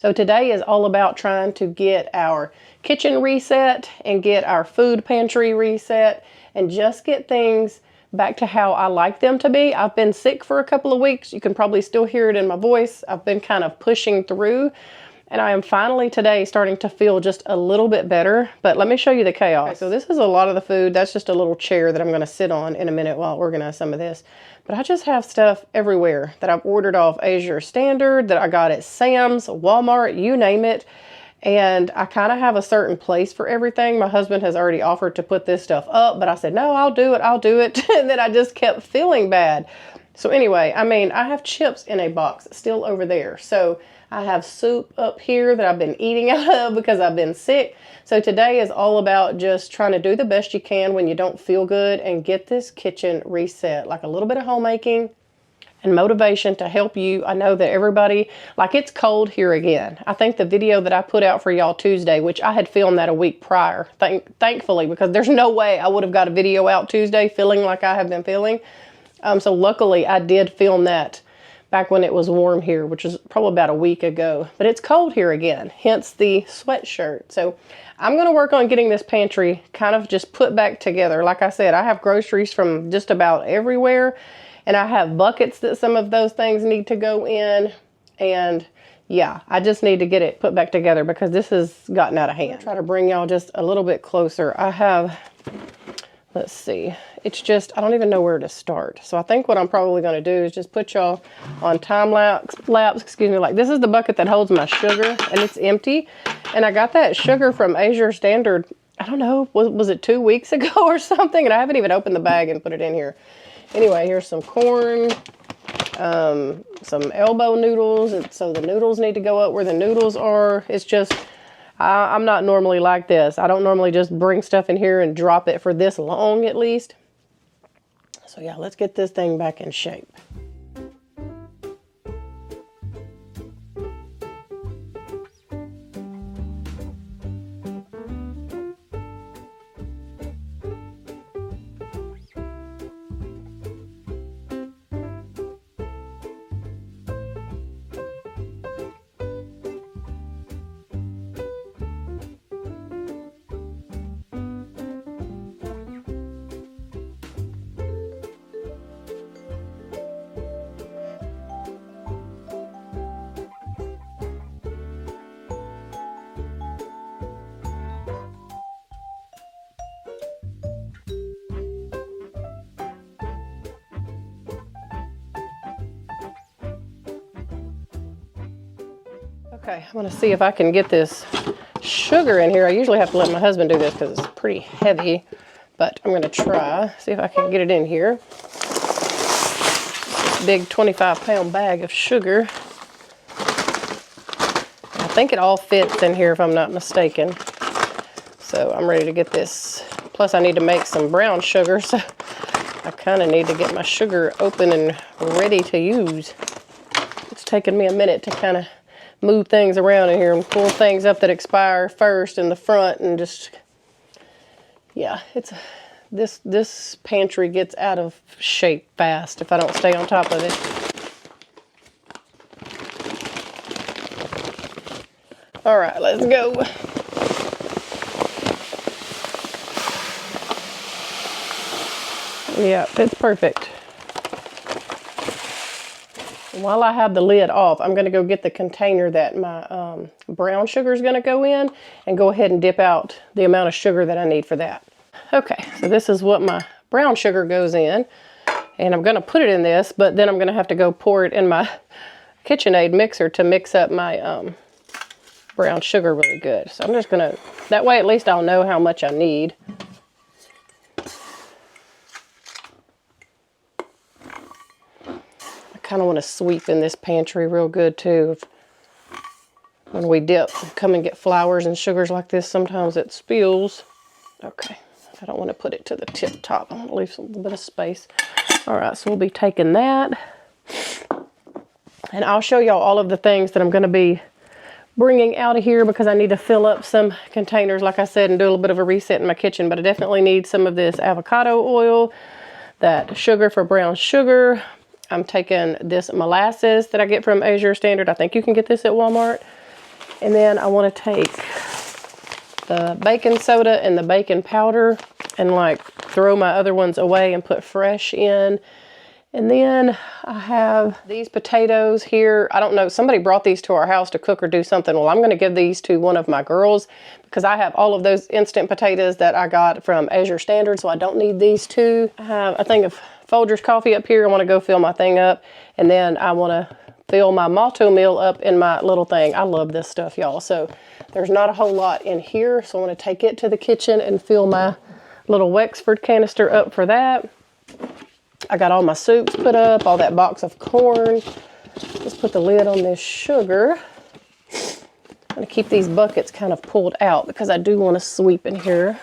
So today is all about trying to get our kitchen reset and get our food pantry reset and just get things back to how I like them to be. I've been sick for a couple of weeks. You can probably still hear it in my voice. I've been kind of pushing through, and I am finally today starting to feel just a little bit better. But let me show you the chaos. Okay, so this is a lot of the food. That's just a little chair that I'm going to sit on in a minute while I organize some of this. But I just have stuff everywhere that I've ordered off Asia Standard, that I got at Sam's, Walmart, you name it. And I kind of have a certain place for everything. My husband has already offered to put this stuff up, but I said, no, I'll do it. And then I just kept feeling bad. So anyway, I mean, I have chips in a box still over there. So I have soup up here that I've been eating out of because I've been sick. So today is all about just trying to do the best you can when you don't feel good and get this kitchen reset, like a little bit of homemaking and motivation to help you. I know that everybody, like, it's cold here again. I think the video that I put out for y'all Tuesday, which I had filmed that a week prior, thankfully, because there's no way I would have got a video out Tuesday feeling like I have been feeling. So luckily I did film that back when it was warm here, which is probably about a week ago. But it's cold here again, hence the sweatshirt. So I'm going to work on getting this pantry kind of just put back together. Like I said, I have groceries from just about everywhere, and I have buckets that some of those things need to go in. And yeah, I just need to get it put back together because this has gotten out of hand. I'll try to bring y'all just a little bit closer. I have, let's see, it's just, I don't even know where to start. So I think what I'm probably going to do is just put y'all on time lapse, excuse me. Like, this is the bucket that holds my sugar, and it's empty. And I got that sugar from Asia Standard, I don't know, was it 2 weeks ago or something? And I haven't even opened the bag and put it in here. Anyway, here's some corn, some elbow noodles. And so the noodles need to go up where the noodles are. It's just, I'm not normally like this. I don't normally just bring stuff in here and drop it for this long, at least. So yeah, let's get this thing back in shape. Okay, I'm gonna see if I can get this sugar in here. I usually have to let my husband do this because it's pretty heavy, but I'm gonna try, see if I can get it in here. This big 25-pound bag of sugar. I think it all fits in here if I'm not mistaken. So I'm ready to get this. Plus I need to make some brown sugar, so I kind of need to get my sugar open and ready to use. It's taken me a minute to kind of move things around in here and pull things up that expire first in the front, and just, yeah, it's, this pantry gets out of shape fast if I don't stay on top of it. All right, let's go. Yeah, it's perfect. While I have the lid off, I'm going to go get the container that my brown sugar is going to go in and go ahead and dip out the amount of sugar that I need for that. Okay, so this is what my brown sugar goes in, and I'm going to put it in this, but then I'm going to have to go pour it in my KitchenAid mixer to mix up my brown sugar really good. So I'm just going to, that way at least I'll know how much I need. Kind of want to sweep in this pantry real good too. When we dip, come and get flours and sugars like this, sometimes it spills. Okay, I don't want to put it to the tip top. I want to leave a little bit of space. All right, so we'll be taking that, and I'll show y'all all of the things that I'm going to be bringing out of here because I need to fill up some containers, like I said, and do a little bit of a reset in my kitchen. But I definitely need some of this avocado oil, that sugar for brown sugar. I'm taking this molasses that I get from Asia Standard. I think you can get this at Walmart. And then I want to take the baking soda and the baking powder and like throw my other ones away and put fresh in. And then I have these potatoes here. I don't know, somebody brought these to our house to cook or do something. Well, I'm going to give these to one of my girls because I have all of those instant potatoes that I got from Azure Standard, so I don't need these two. I have a thing of Folgers coffee up here. I want to go fill my thing up. And then I want to fill my malto meal up in my little thing. I love this stuff, y'all. So there's not a whole lot in here. So I want to take it to the kitchen and fill my little Wexford canister up for that. I got all my soups put up, all that box of corn. Just put the lid on this sugar. I'm going to keep these buckets kind of pulled out because I do want to sweep in here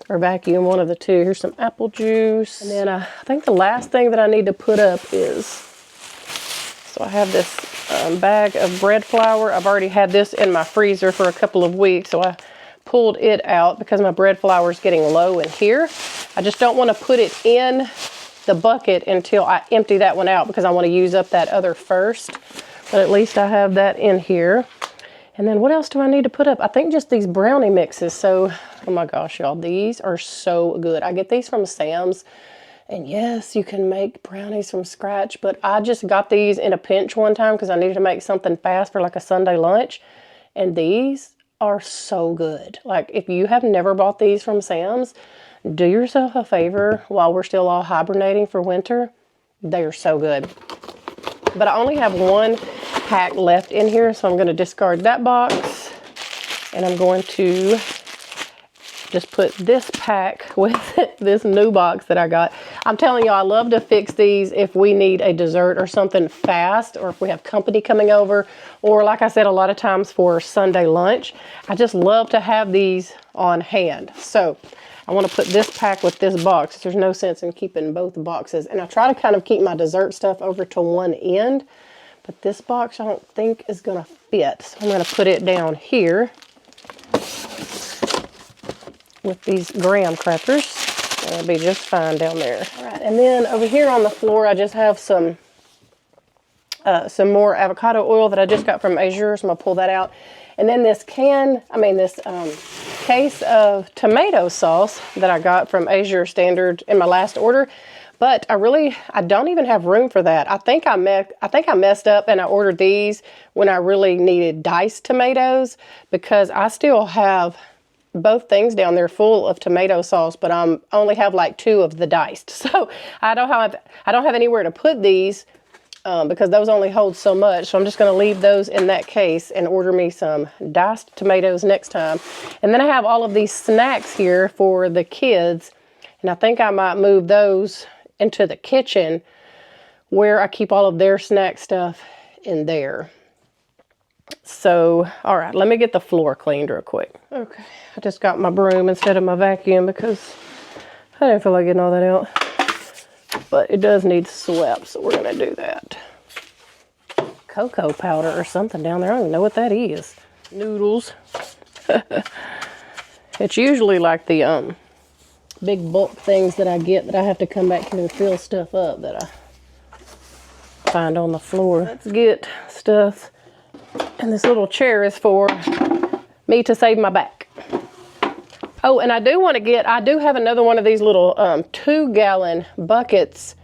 or vacuum, one of the two. Here's some apple juice. And then I think the last thing that I need to put up is, so I have this bag of bread flour. I've already had this in my freezer for a couple of weeks, so I pulled it out because my bread flour is getting low in here. I just don't want to put it in the bucket until I empty that one out because I want to use up that other first. But at least I have that in here. And then what else do I need to put up? I think just these brownie mixes. So, oh my gosh, y'all, these are so good. I get these from Sam's. And yes, you can make brownies from scratch, but I just got these in a pinch one time because I needed to make something fast for like a Sunday lunch. And these are so good. Like, if you have never bought these from Sam's, do yourself a favor while we're still all hibernating for winter. They are so good. But I only have one pack left in here, so I'm going to discard that box. And I'm going to just put this pack with this new box that I got. I'm telling you, I love to fix these if we need a dessert or something fast, or if we have company coming over, or like I said, a lot of times for Sunday lunch. I just love to have these on hand. So I want to put this pack with this box. There's no sense in keeping both boxes. And I try to kind of keep my dessert stuff over to one end, but this box I don't think is going to fit. So I'm going to put it down here with these graham crackers. It'll be just fine down there. All right, and then over here on the floor, I just have some more avocado oil that I just got from Azure, so I'm gonna pull that out. And then this case of tomato sauce that I got from Azure Standard in my last order. But I don't even have room for that. I think I messed up and I ordered these when I really needed diced tomatoes, because I still have both things down there full of tomato sauce, but I only have like 2 of the diced. So I don't have anywhere to put these because those only hold so much. So I'm just going to leave those in that case and order me some diced tomatoes next time. And then I have all of these snacks here for the kids, and I think I might move those into the kitchen where I keep all of their snack stuff in there. So, all right, let me get the floor cleaned real quick. Okay, I just got my broom instead of my vacuum because I didn't feel like getting all that out. But it does need swept, so we're gonna do that. Cocoa powder or something down there. I don't even know what that is. Noodles. It's usually like the big bulk things that I get that I have to come back here and fill stuff up that I find on the floor. Let's get stuff. And this little chair is for me to save my back. Oh, and I do have another one of these little 2-gallon buckets.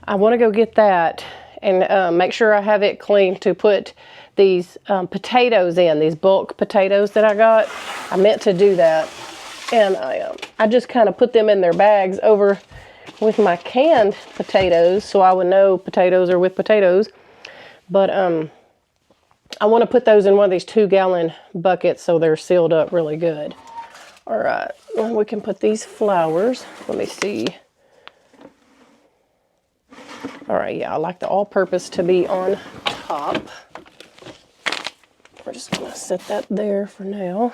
I want to go get that and make sure I have it clean to put these potatoes in, these bulk potatoes that I got. I meant to do that. And I just kind of put them in their bags over with my canned potatoes so I would know potatoes are with potatoes. But I want to put those in one of these 2-gallon buckets so they're sealed up really good. All right, well, we can put these flowers. Let me see. All right, yeah, I like the all-purpose to be on top. We're just gonna set that there for now.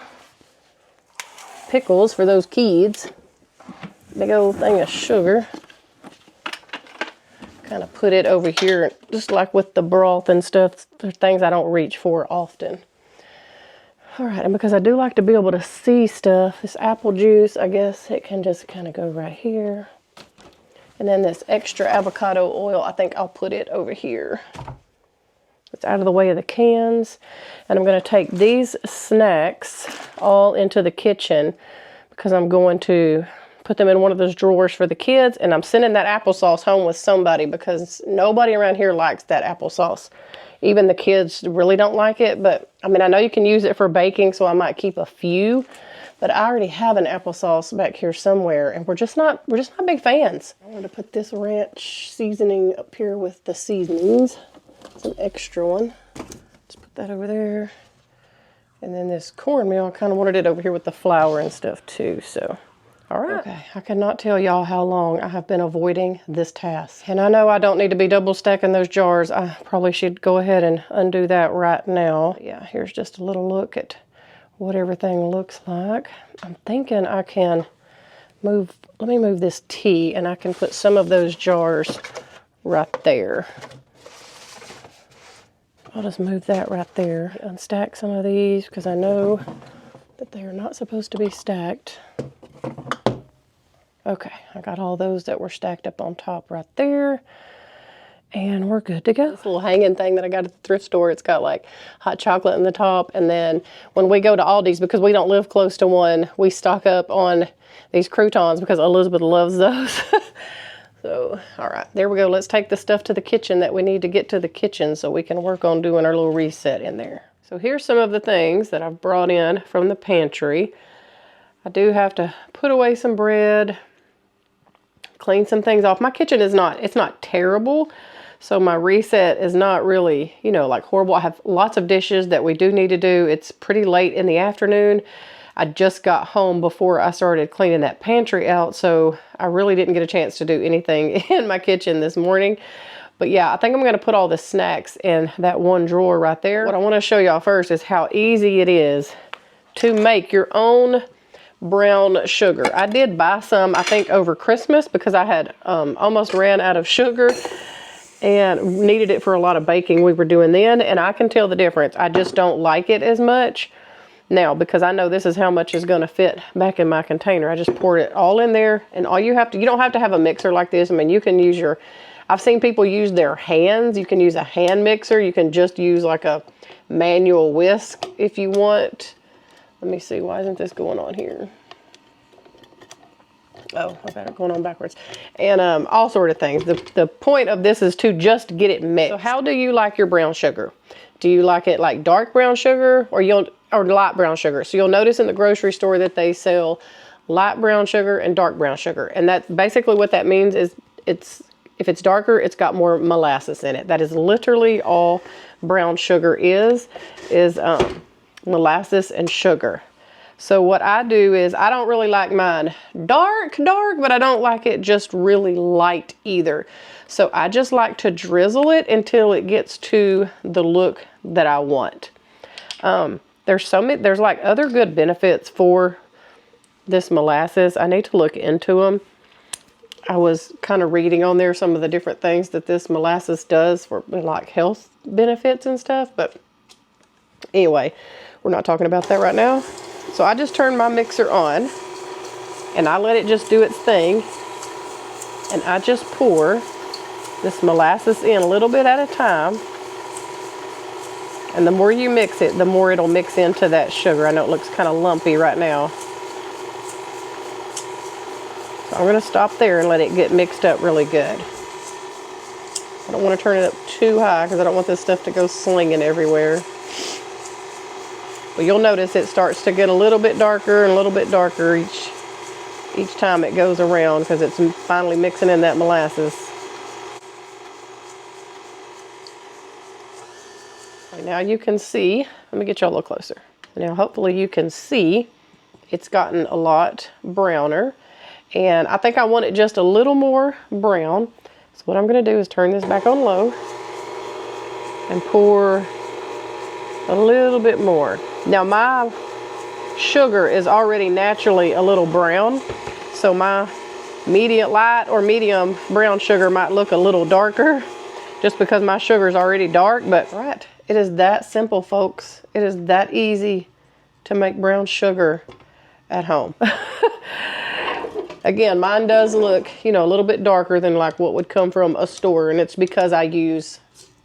Pickles for those kids. Big old thing of sugar. Kind of put it over here, just like with the broth and stuff. There's things I don't reach for often. All right, and because I do like to be able to see stuff, this apple juice, I guess it can just kind of go right here. And then this extra avocado oil, I think I'll put it over here. It's out of the way of the cans. And I'm going to take these snacks all into the kitchen because I'm going to put them in one of those drawers for the kids. And I'm sending that applesauce home with somebody because nobody around here likes that applesauce. Even the kids really don't like it. But I mean, I know you can use it for baking, so I might keep a few. But I already have an applesauce back here somewhere, and we're just not big fans. I'm going to put this ranch seasoning up here with the seasonings. It's an extra one. Let's put that over there. And then this cornmeal, I kind of wanted it over here with the flour and stuff too, so. All right. Okay, I cannot tell y'all how long I have been avoiding this task. And I know I don't need to be double stacking those jars. I probably should go ahead and undo that right now. Yeah, here's just a little look at what everything looks like. I'm thinking I can let me move this tea and I can put some of those jars right there. I'll just move that right there. Unstack some of these because I know that they are not supposed to be stacked. Okay, I got all those that were stacked up on top right there. And we're good to go. This little hanging thing that I got at the thrift store, it's got like hot chocolate in the top. And then when we go to Aldi's, because we don't live close to one, we stock up on these croutons because Elizabeth loves those. So, all right, there we go. Let's take the stuff to the kitchen that we need to get to the kitchen so we can work on doing our little reset in there. So here's some of the things that I've brought in from the pantry. I do have to put away some bread, clean some things off. My kitchen is it's not terrible. So my reset is not really, you know, like horrible. I have lots of dishes that we do need to do. It's pretty late in the afternoon. I just got home before I started cleaning that pantry out. So I really didn't get a chance to do anything in my kitchen this morning. But yeah, I think I'm going to put all the snacks in that one drawer right there. What I want to show y'all first is how easy it is to make your own brown sugar. I did buy some, I think, over Christmas because I had almost ran out of sugar and needed it for a lot of baking we were doing then, and I can tell the difference. I just don't like it as much now because I know this is how much is going to fit back in my container. I just poured it all in there, and all you don't have to have a mixer like this. I mean, you can use I've seen people use their hands. You can use a hand mixer. You can just use like a manual whisk if you want. Let me see, why isn't this going on here? Oh, I got it going on backwards. And all sort of things. The point of this is to just get it mixed. So how do you like your brown sugar? Do you like it like dark brown sugar or light brown sugar? So you'll notice in the grocery store that they sell light brown sugar and dark brown sugar. And that's basically what that means is if it's darker, it's got more molasses in it. That is literally all brown sugar is molasses and sugar. So what I do is I don't really like mine dark, but I don't like it just really light either. So I just like to drizzle it until it gets to the look that I want. There's like other good benefits for this molasses. I need to look into them. I was kind of reading on there some of the different things that this molasses does for like health benefits and stuff. But anyway, we're not talking about that right now. So I just turned my mixer on and I let it just do its thing. And I just pour this molasses in a little bit at a time. And the more you mix it, the more it'll mix into that sugar. I know it looks kind of lumpy right now. So I'm going to stop there and let it get mixed up really good. I don't want to turn it up too high because I don't want this stuff to go slinging everywhere. But you'll notice it starts to get a little bit darker and a little bit darker each time it goes around because it's finally mixing in that molasses. Okay, now you can see, let me get y'all a little closer. Now hopefully you can see it's gotten a lot browner. And I think I want it just a little more brown. So what I'm going to do is turn this back on low and pour a little bit more. Now my sugar is already naturally a little brown, so my light or medium brown sugar might look a little darker just because my sugar is already dark. But right, it is that simple, folks. It is that easy to make brown sugar at home. Again, mine does look, a little bit darker than like what would come from a store, and it's because I use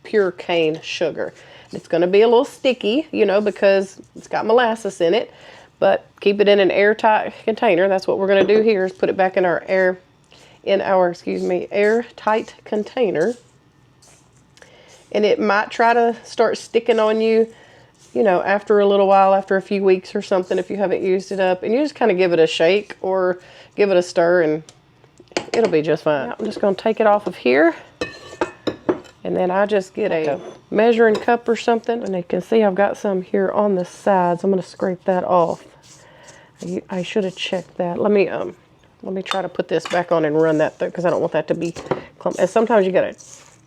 pure cane sugar. It's going to be a little sticky, you know, because it's got molasses in it, but keep it in an airtight container. That's what we're going to do here, is put it back in our airtight container. And it might try to start sticking on you, you know, after a little while, after a few weeks or something, if you haven't used it up. And you just kind of give it a shake or give it a stir and it'll be just fine. I'm just going to take it off of here. And then I just get a measuring cup or something. And you can see I've got some here on the sides. I'm going to scrape that off. I should have checked that. Let me try to put this back on and run that through, because I don't want that to be clumpy. And sometimes you got to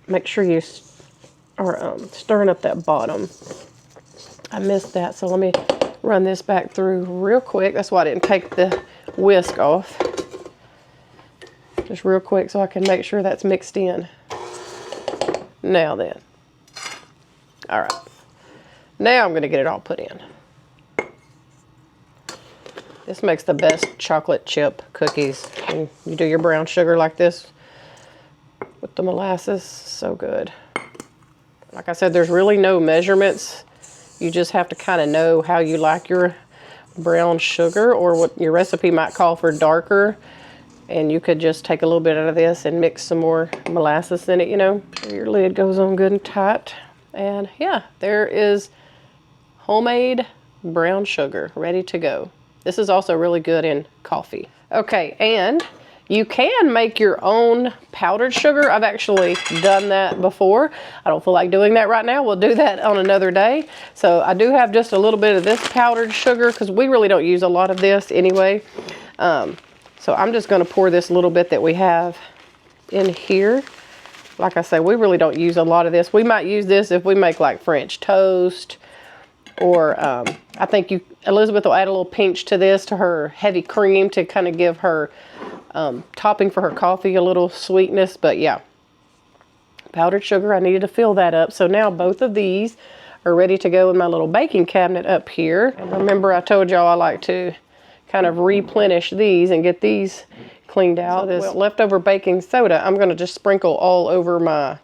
make sure you are stirring up that bottom. I missed that, so let me run this back through real quick. That's why I didn't take the whisk off. Just real quick so I can make sure that's mixed in. Now then. All right. Now I'm going to get it all put in. This makes the best chocolate chip cookies. And you do your brown sugar like this with the molasses, so good. Like I said, there's really no measurements. You just have to kind of know how you like your brown sugar, or what your recipe might call for darker. And you could just take a little bit out of this and mix some more molasses in it, you know. Your lid goes on good and tight. And yeah, there is homemade brown sugar ready to go. This is also really good in coffee. Okay, and you can make your own powdered sugar. I've actually done that before. I don't feel like doing that right now. We'll do that on another day. So I do have just a little bit of this powdered sugar, because we really don't use a lot of this anyway. So I'm just going to pour this little bit that we have in here. Like I say, we really don't use a lot of this. We might use this if we make like French toast, or I think Elizabeth will add a little pinch to this, to her heavy cream, to kind of give her topping for her coffee a little sweetness. But yeah, powdered sugar, I needed to fill that up. So now both of these are ready to go in my little baking cabinet up here. And remember, I told y'all I like to kind of replenish these and get these cleaned out. So this leftover baking soda, I'm going to just sprinkle all over my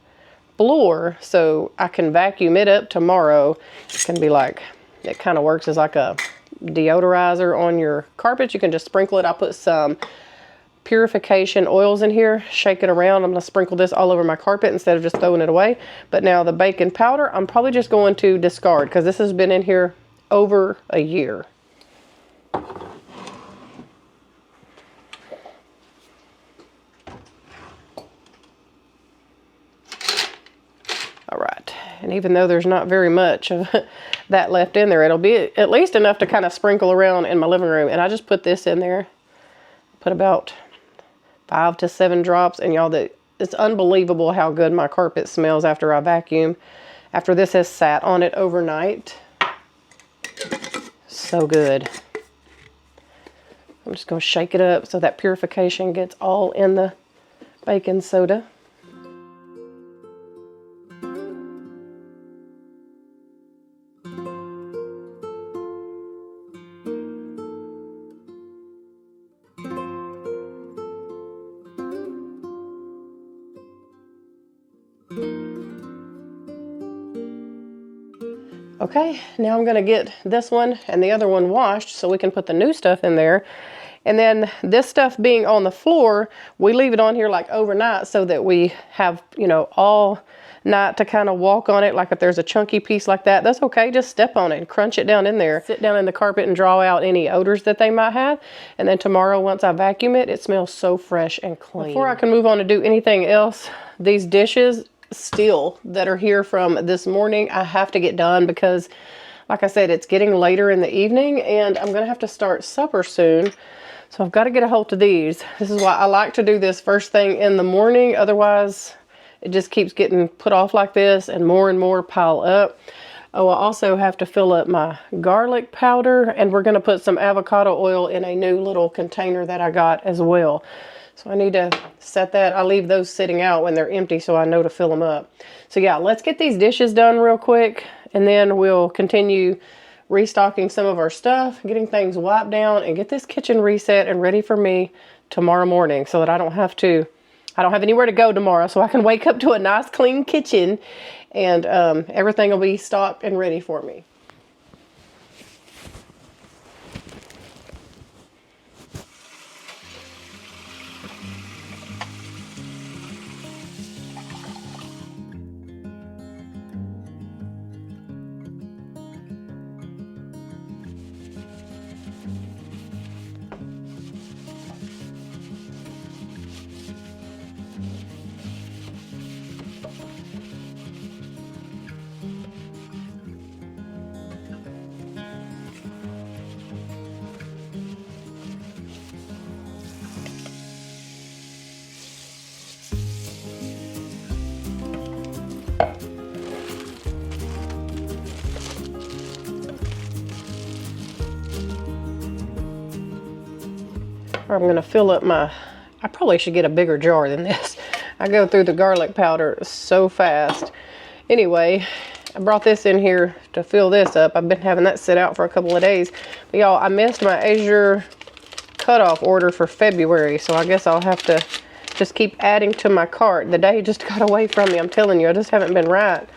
floor so I can vacuum it up tomorrow. It can be like, it kind of works as like a deodorizer on your carpet. You can just sprinkle it. I put some purification oils in here, shake it around. I'm going to sprinkle this all over my carpet instead of just throwing it away. But now the baking powder, I'm probably just going to discard, because this has been in here over a year. All right, and even though there's not very much of that left in there, it'll be at least enough to kind of sprinkle around in my living room. And I just put this in there, put about 5 to 7 drops, and y'all, it's unbelievable how good my carpet smells after I vacuum, after this has sat on it overnight. So good. I'm just going to shake it up so that purification gets all in the baking soda. Okay, now I'm going to get this one and the other one washed so we can put the new stuff in there. And then this stuff being on the floor, we leave it on here like overnight so that we have, you know, all night to kind of walk on it. Like if there's a chunky piece like that, that's okay. Just step on it and crunch it down in there. Sit down in the carpet and draw out any odors that they might have. And then tomorrow, once I vacuum it, it smells so fresh and clean. Before I can move on to do anything else, these dishes still that are here from this morning, I have to get done, because like I said, it's getting later in the evening and I'm gonna have to start supper soon. So I've got to get a hold of these. This is why I like to do this first thing in the morning. Otherwise, it just keeps getting put off like this and more pile up. Oh, I also have to fill up my garlic powder, and we're going to put some avocado oil in a new little container that I got as well. So I need to set that. I leave those sitting out when they're empty so I know to fill them up. So yeah, let's get these dishes done real quick, and then we'll continue restocking some of our stuff, getting things wiped down, and get this kitchen reset and ready for me tomorrow morning so that I don't have to I don't have anywhere to go tomorrow, so I can wake up to a nice clean kitchen, and everything will be stocked and ready for me. I'm going to fill up my, I probably should get a bigger jar than this. I go through the garlic powder so fast. Anyway, I brought this in here to fill this up. I've been having that sit out for a couple of days. But y'all, I missed my Azure cutoff order for February, so I guess I'll have to just keep adding to my cart. The day just got away from me, I'm telling you. I just haven't been right.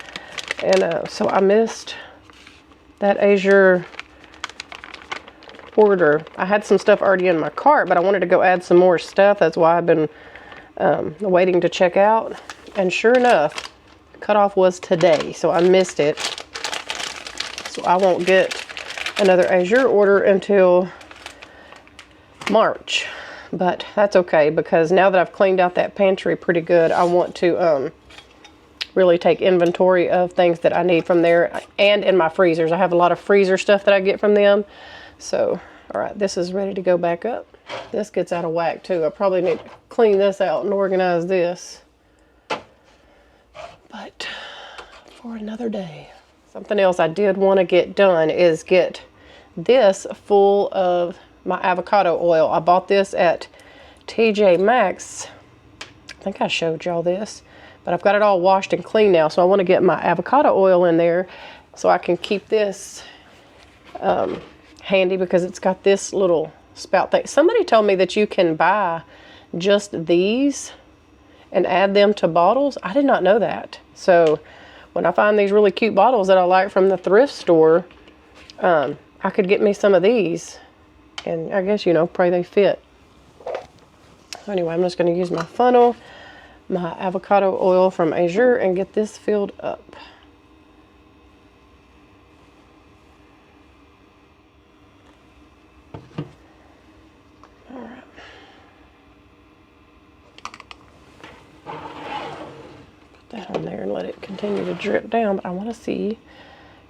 And so I missed that Azure order. I had some stuff already in my cart, but I wanted to go add some more stuff. That's why I've been waiting to check out. And sure enough, cutoff was today, so I missed it. So I won't get another Azure order until March. But that's okay, because now that I've cleaned out that pantry pretty good, I want to really take inventory of things that I need from there and in my freezers. I have a lot of freezer stuff that I get from them. So, all right, this is ready to go back up. This gets out of whack too. I probably need to clean this out and organize this. But for another day. Something else I did want to get done is get this full of my avocado oil. I bought this at TJ Maxx. I think I showed y'all this, but I've got it all washed and clean now. So I want to get my avocado oil in there so I can keep this handy, because it's got this little spout thing. Somebody told me that you can buy just these and add them to bottles. I did not know that. So when I find these really cute bottles that I like from the thrift store, I could get me some of these, and I guess, you know, pray they fit. Anyway, I'm just going to use my funnel, my avocado oil from Azure, and get this filled up. That on there and let it continue to drip down, but I want to see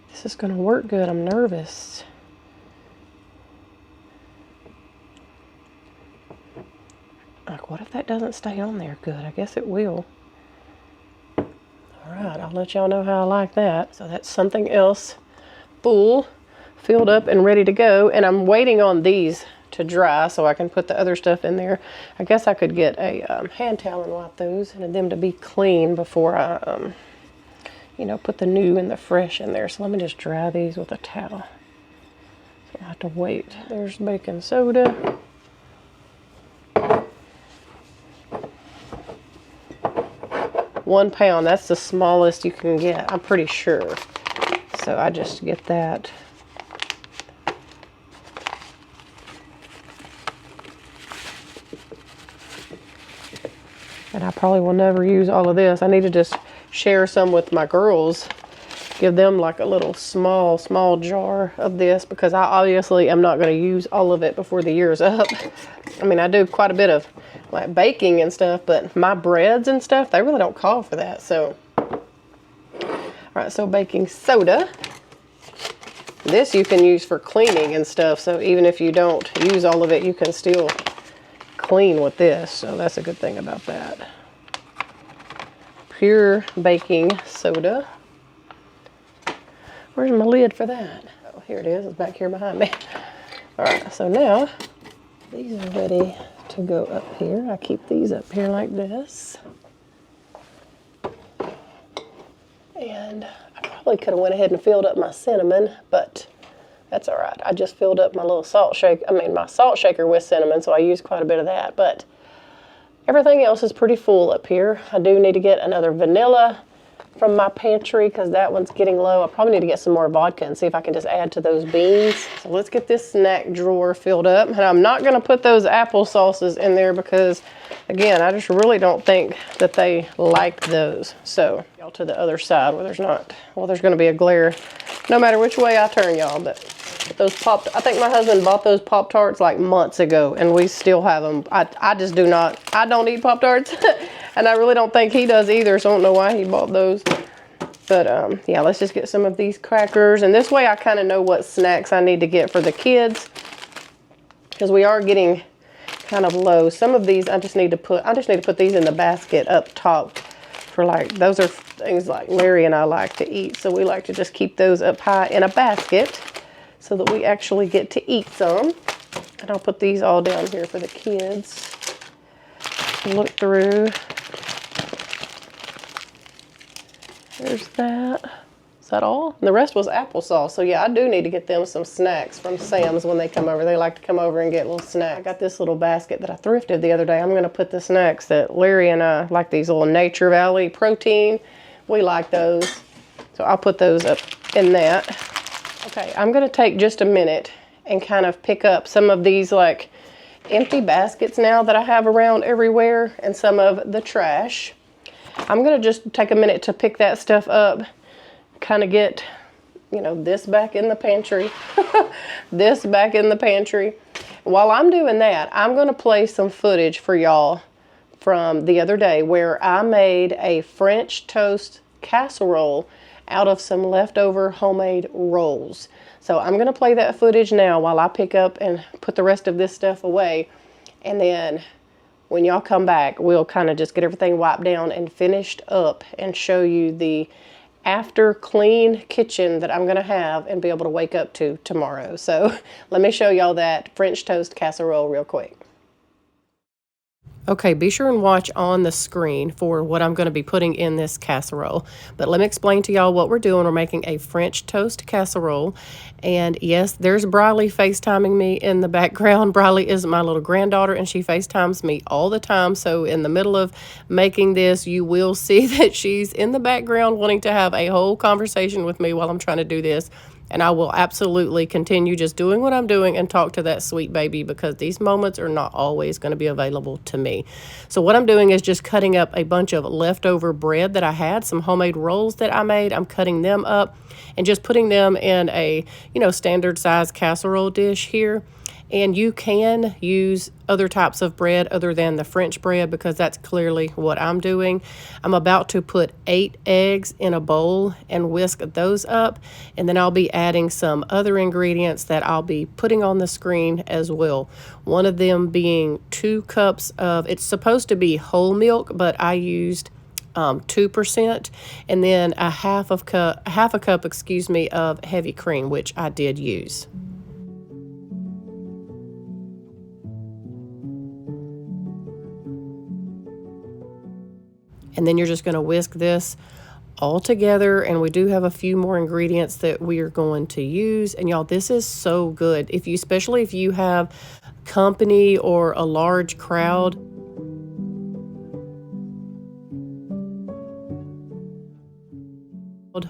if this is going to work good. I'm nervous. Like, what if that doesn't stay on there good? I guess it will. Alright, I'll let y'all know how I like that. So that's something else full, filled up and ready to go, and I'm waiting on these to dry so I can put the other stuff in there. I guess I could get a hand towel and wipe those and them to be clean before I you know, put the new and the fresh in there. So let me just dry these with a towel. So I have to wait. There's baking soda. £1, that's the smallest you can get, I'm pretty sure. So I just get that. And I probably will never use all of this. I need to just share some with my girls. Give them like a little small jar of this, because I obviously am not going to use all of it before the year's up. I mean, I do quite a bit of like baking and stuff, but my breads and stuff, they really don't call for that. So, all right, so baking soda. This you can use for cleaning and stuff. So even if you don't use all of it, you can still clean with this. So that's a good thing about that. Pure baking soda. Where's my lid for that? Oh, here it is. It's back here behind me. All right, so now these are ready to go up here. I keep these up here like this. And I probably could have went ahead and filled up my cinnamon, but that's all right. I just filled up my little my salt shaker with cinnamon, so I used quite a bit of that. But Everything else is pretty full up here. I do need to get another vanilla from my pantry because that one's getting low. I probably need to get some more vodka and see if I can just add to those beans. So let's get this snack drawer filled up. And I'm not gonna put those apple sauces in there because, again, I just really don't think that they like those. So y'all to the other side where there's not, well, there's gonna be a glare no matter which way I turn, y'all. But those I think my husband bought those Pop-Tarts like months ago and we still have them. I just do not, I don't eat Pop-Tarts. And I really don't think he does either, so I don't know why he bought those. But yeah, let's just get some of these crackers. And this way I kind of know what snacks I need to get for the kids, because we are getting kind of low. Some of these I just need to put these in the basket up top for, like, those are things like Larry and I like to eat. So we like to just keep those up high in a basket so that we actually get to eat some. And I'll put these all down here for the kids. Look through. There's that. Is that all? And the rest was applesauce. So yeah, I do need to get them some snacks from Sam's when they come over. They like to come over and get little snacks. I got this little basket that I thrifted the other day. I'm gonna put the snacks that Larry and I like, these little Nature Valley protein. We like those. So I'll put those up in that. Okay, I'm gonna take just a minute and kind of pick up some of these like empty baskets now that I have around everywhere and some of the trash. I'm gonna just take a minute to pick that stuff up, kind of get, you know, this back in the pantry, this back in the pantry. While I'm doing that, I'm gonna play some footage for y'all from the other day where I made a French toast casserole out of some leftover homemade rolls. So I'm gonna play that footage now while I pick up and put the rest of this stuff away. And then when y'all come back, we'll kind of just get everything wiped down and finished up and show you the after clean kitchen that I'm gonna have and be able to wake up to tomorrow. So let me show y'all that French toast casserole real quick. Okay, be sure and watch on the screen for what I'm going to be putting in this casserole. But let me explain to y'all what we're doing. We're making a French toast casserole. And yes, there's Briley FaceTiming me in the background. Briley is my little granddaughter and she FaceTimes me all the time. So in the middle of making this, you will see that she's in the background wanting to have a whole conversation with me while I'm trying to do this. And I will absolutely continue just doing what I'm doing and talk to that sweet baby, because these moments are not always going to be available to me. So what I'm doing is just cutting up a bunch of leftover bread that I had, some homemade rolls that I made. I'm cutting them up and just putting them in a, you know, standard size casserole dish here. And you can use other types of bread other than the French bread, because that's clearly what I'm doing. I'm about to put 8 eggs in a bowl and whisk those up. And then I'll be adding some other ingredients that I'll be putting on the screen as well. One of them being 2 cups of, it's supposed to be whole milk, but I used 2%, and then a half a cup, excuse me, of heavy cream, which I did use. And then you're just going to whisk this all together. And we do have a few more ingredients that we are going to use. And y'all, this is so good. Especially if you have company or a large crowd.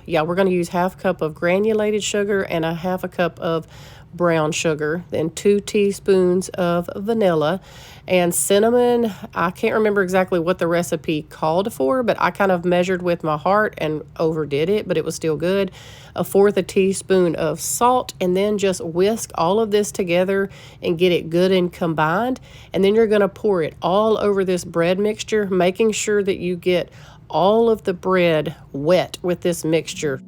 Yeah, we're going to use half cup of granulated sugar and a half a cup of brown sugar, then 2 teaspoons of vanilla and cinnamon. I can't remember exactly what the recipe called for, but I kind of measured with my heart and overdid it, but it was still good. 1/4 teaspoon of salt, and then just whisk all of this together and get it good and combined. And then you're going to pour it all over this bread mixture, making sure that you get all of the bread wet with this mixture.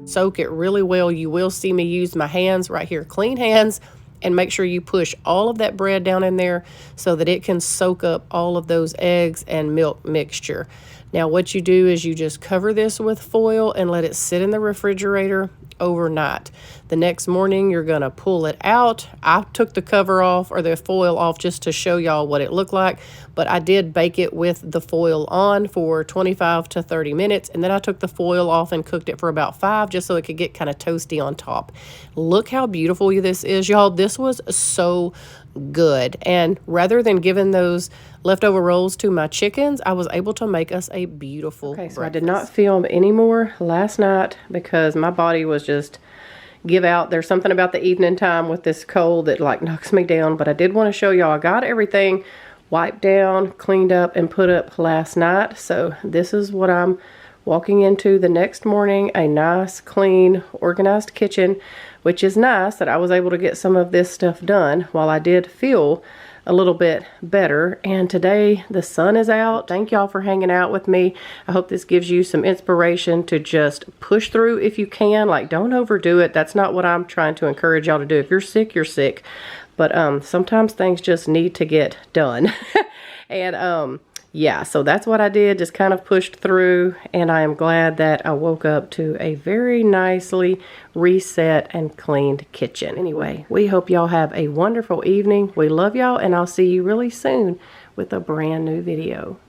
Soak it really well. You will see me use my hands right here, clean hands, and make sure you push all of that bread down in there so that it can soak up all of those eggs and milk mixture. Now what you do is you just cover this with foil and let it sit in the refrigerator overnight. The next morning you're going to pull it out. I took the cover off, or the foil off, just to show y'all what it looked like, but I did bake it with the foil on for 25 to 30 minutes, and then I took the foil off and cooked it for about 5 just so it could get kind of toasty on top. Look how beautiful this is, y'all. This was so good. And rather than giving those leftover rolls to my chickens, I was able to make us a beautiful breakfast. So I did not film anymore last night because my body was just give out. There's something about the evening time with this cold that like knocks me down, but I did want to show y'all I got everything wiped down, cleaned up, and put up last night. So this is what I'm walking into the next morning, a nice, clean, organized kitchen, which is nice that I was able to get some of this stuff done while I did feel a little bit better. And today the sun is out. Thank y'all for hanging out with me. I hope this gives you some inspiration to just push through if you can. Like, don't overdo it. That's not what I'm trying to encourage y'all to do. If you're sick, you're sick. But sometimes things just need to get done. And yeah, so that's what I did, just kind of pushed through, and I am glad that I woke up to a very nicely reset and cleaned kitchen. Anyway, we hope y'all have a wonderful evening. We love y'all, and I'll see you really soon with a brand new video.